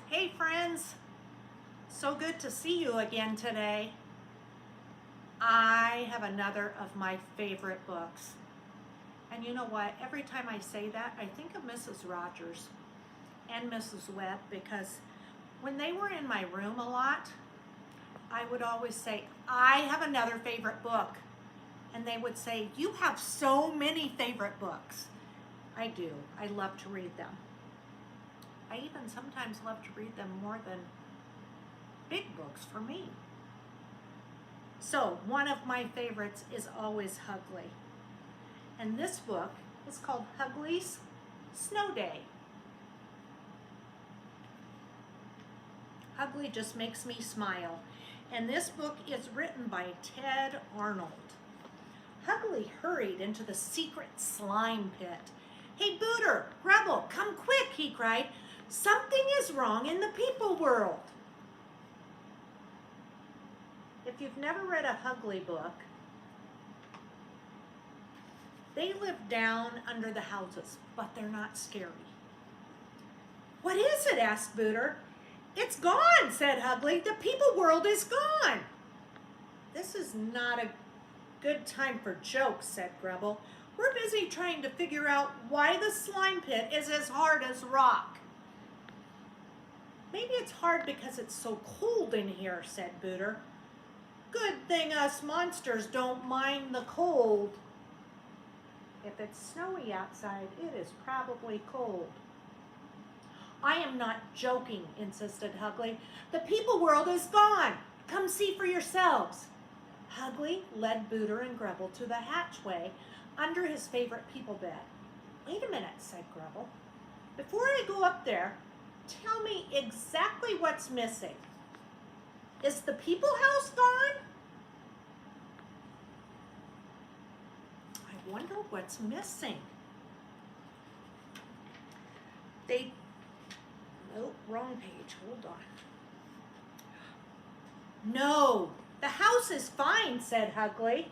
Hey friends, so good to see you again today. I have another of my favorite books. And you know what? Every time I say that, I think of Mrs. Rogers and Mrs. Webb because when they were in my room a lot, I would always say, I have another favorite book. And they would say, you have so many favorite books. I do. I love to read them. I even sometimes love to read them more than big books for me. So one of my favorites is always Hugley. And this book is called Hugley's Snow Day. Hugley just makes me smile. And this book is written by Ted Arnold. Hugley hurried into the secret slime pit. Hey, Booter, Grubble, come quick, he cried. Something is wrong in the people world. If you've never read a Hugley book, they live down under the houses, but they're not scary. What is it? Asked Booter. It's gone, said Hugley. The people world is gone. This is not a good time for jokes, said Grubble. We're busy trying to figure out why the slime pit is as hard as rock. Maybe it's hard because it's so cold in here, said Booter. Good thing us monsters don't mind the cold. If it's snowy outside, it is probably cold. I am not joking, insisted Hugley. The people world is gone. Come see for yourselves. Hugley led Booter and Grubble to the hatchway under his favorite people bed. Wait a minute, said Grubble. Before I go up there, tell me exactly what's missing. Is the people house gone? I wonder what's missing. Nope, wrong page, hold on. No, the house is fine, said Hugley.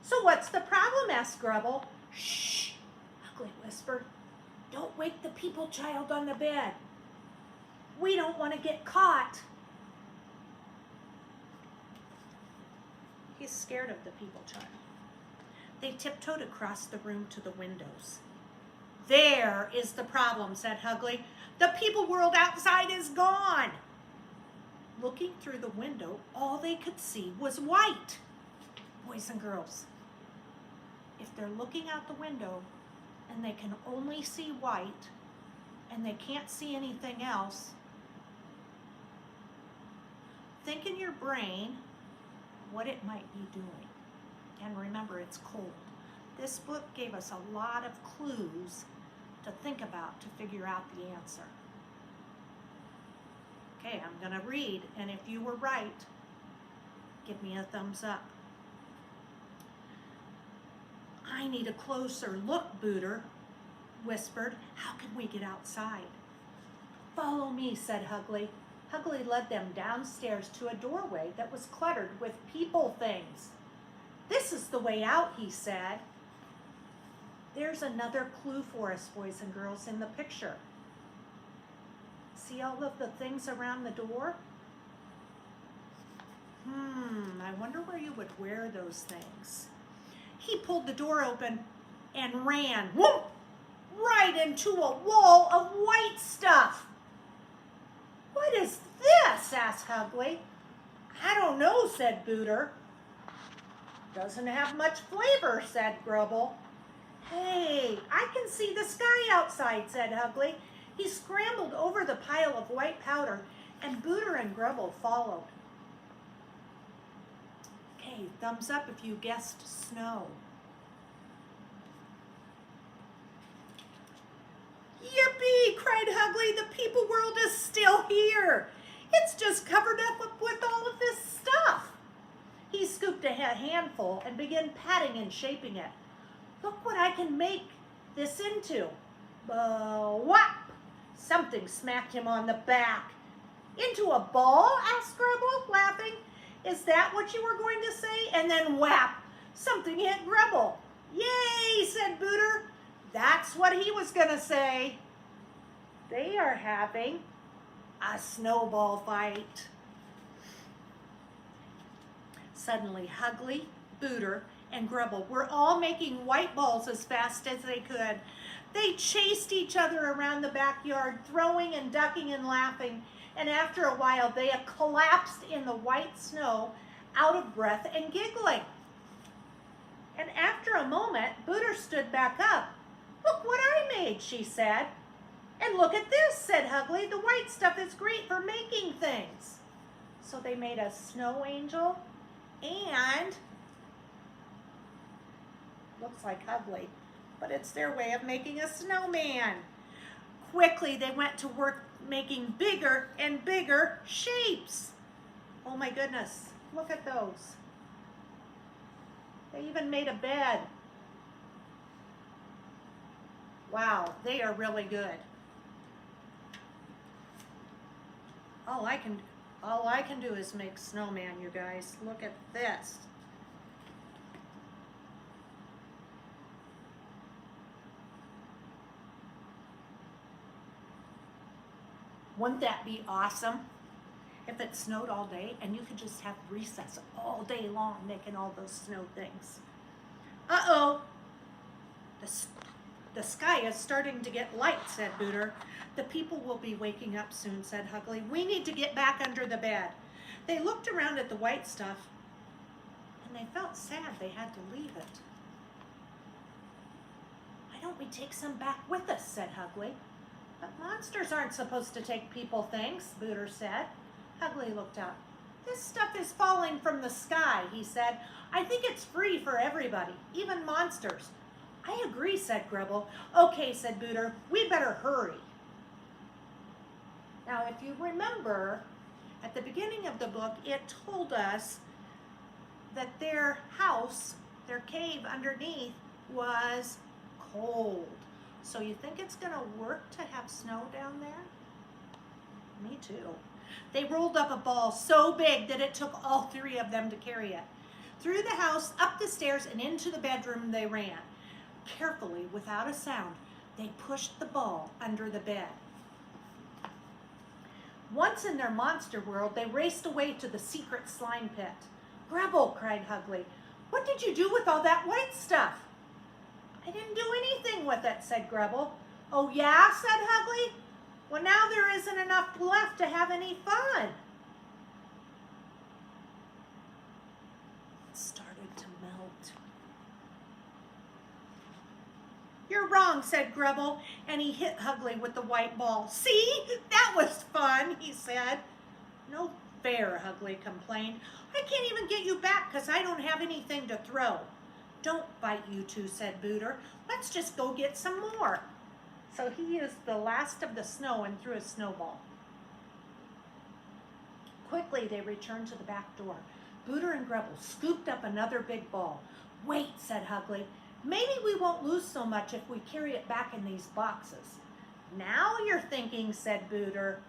So what's the problem, asked Grubble. Shh, Hugley whispered. Don't wake the people child on the bed. We don't want to get caught. He's scared of the people child. They tiptoed across the room to the windows. There is the problem, said Hugley. The people world outside is gone. Looking through the window, all they could see was white. Boys and girls, if they're looking out the window and they can only see white and they can't see anything else, think in your brain what it might be doing. And remember, it's cold. This book gave us a lot of clues to think about to figure out the answer. Okay, I'm going to read, and if you were right, give me a thumbs up. I need a closer look, Booter whispered. How can we get outside? Follow me, said Hugley. Hugley led them downstairs to a doorway that was cluttered with people things. This is the way out, he said. There's another clue for us, boys and girls, in the picture. See all of the things around the door? I wonder where you would wear those things. He pulled the door open and ran, whoop, right into a wall of white stuff. What is this? Asked Hugley. I don't know, said Booter. Doesn't have much flavor, said Grubble. Hey, I can see the sky outside, said Hugley. He scrambled over the pile of white powder, and Booter and Grubble followed. Okay, thumbs up if you guessed snow. Yippee, cried Hugley. The people world is still here. It's just covered up with all of this stuff. He scooped a handful and began patting and shaping it. Look what I can make this into. Whap! Something smacked him on the back. Into a ball? Asked Grubble, laughing. Is that what you were going to say? And then whap! Something hit Grubble. Yay, said Booter. That's what he was going to say. They are having a snowball fight. Suddenly, Hugly, Booter, and Grubble were all making white balls as fast as they could. They chased each other around the backyard, throwing and ducking and laughing, and after a while they collapsed in the white snow, out of breath and giggling. And after a moment, Booter stood back up. "Look what I made," she said. "And look at this," said Hugly. "The white stuff is great for making things." So they made a snow angel and looks like Hugly, but it's their way of making a snowman. Quickly, they went to work making bigger and bigger shapes. Oh my goodness, look at those. They even made a bed. Wow, they are really good. All I can do is make snowman, you guys. Look at this. Wouldn't that be awesome? If it snowed all day and you could just have recess all day long making all those snow things. Uh-oh, the sky is starting to get light, said Booter. The people will be waking up soon, said Hugly. We need to get back under the bed. They looked around at the white stuff and they felt sad they had to leave it. Why don't we take some back with us, said Hugly. But monsters aren't supposed to take people things, Booter said. Hugly looked up. This stuff is falling from the sky, he said. I think it's free for everybody, even monsters. I agree, said Grubble. Okay, said Booter, we better hurry. Now, if you remember, at the beginning of the book, it told us that their house, their cave underneath, was cold. So you think it's going to work to have snow down there? Me too. They rolled up a ball so big that it took all three of them to carry it. Through the house, up the stairs, and into the bedroom they ran. Carefully, without a sound, they pushed the ball under the bed. Once in their monster world, they raced away to the secret slime pit. Grubble, cried Hugly, what did you do with all that white stuff? I didn't do anything with it, said Grubble. Oh yeah, said Hugly. Well, now there isn't enough left to have any fun. It started to melt. You're wrong, said Grubble, and he hit Hugly with the white ball. See, that was fun, he said. No fair, Hugly complained. I can't even get you back because I don't have anything to throw. Don't fight, you two, said Booter. Let's just go get some more. So he used the last of the snow and threw a snowball. Quickly, they returned to the back door. Booter and Grubble scooped up another big ball. Wait, said Hugly. Maybe we won't lose so much if we carry it back in these boxes. Now you're thinking, said Booter.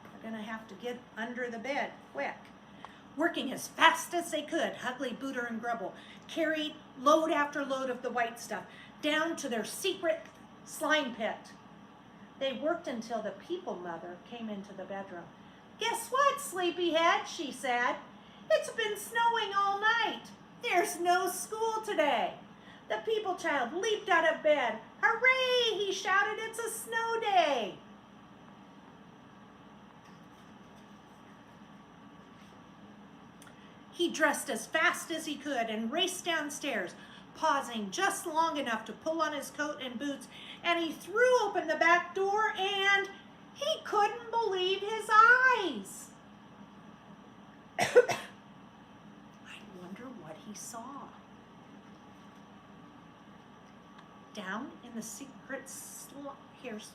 We're going to have to get under the bed quick. Working as fast as they could, Hugly, Booter, and Grubble carried load after load of the white stuff down to their secret slime pit. They worked until the people mother came into the bedroom. Guess what, sleepyhead, she said. It's been snowing all night. There's no school today. The people child leaped out of bed. Hooray, he shouted, it's a snow day. He dressed as fast as he could and raced downstairs, pausing just long enough to pull on his coat and boots, and he threw open the back door and he couldn't believe his eyes. I wonder what he saw. Down in the secret here's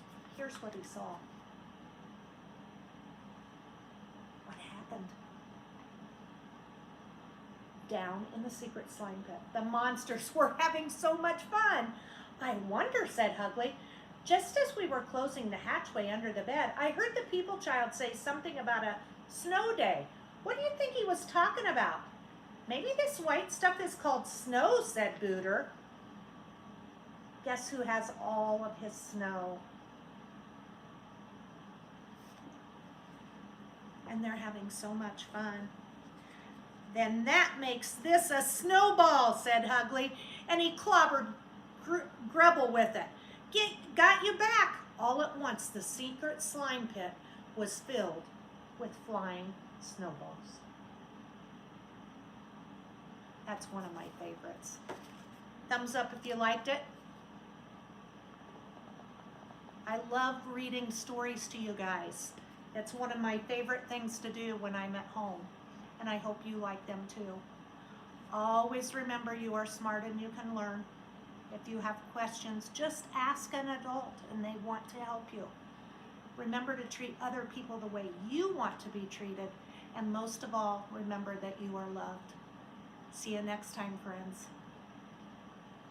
what he saw. What happened? Down in the secret slime pit, the monsters were having so much fun. I wonder, said Hugly. Just as we were closing the hatchway under the bed, I heard the people child say something about a snow day. What do you think he was talking about? Maybe this white stuff is called snow, said Booter. Guess who has all of his snow? And they're having so much fun. Then that makes this a snowball, said Hugley, and he clobbered Grubble with it. Got you back. All at once, the secret slime pit was filled with flying snowballs. That's one of my favorites. Thumbs up if you liked it. I love reading stories to you guys. It's one of my favorite things to do when I'm at home, and I hope you like them too. Always remember you are smart and you can learn. If you have questions, just ask an adult and they want to help you. Remember to treat other people the way you want to be treated, and most of all, remember that you are loved. See you next time, friends.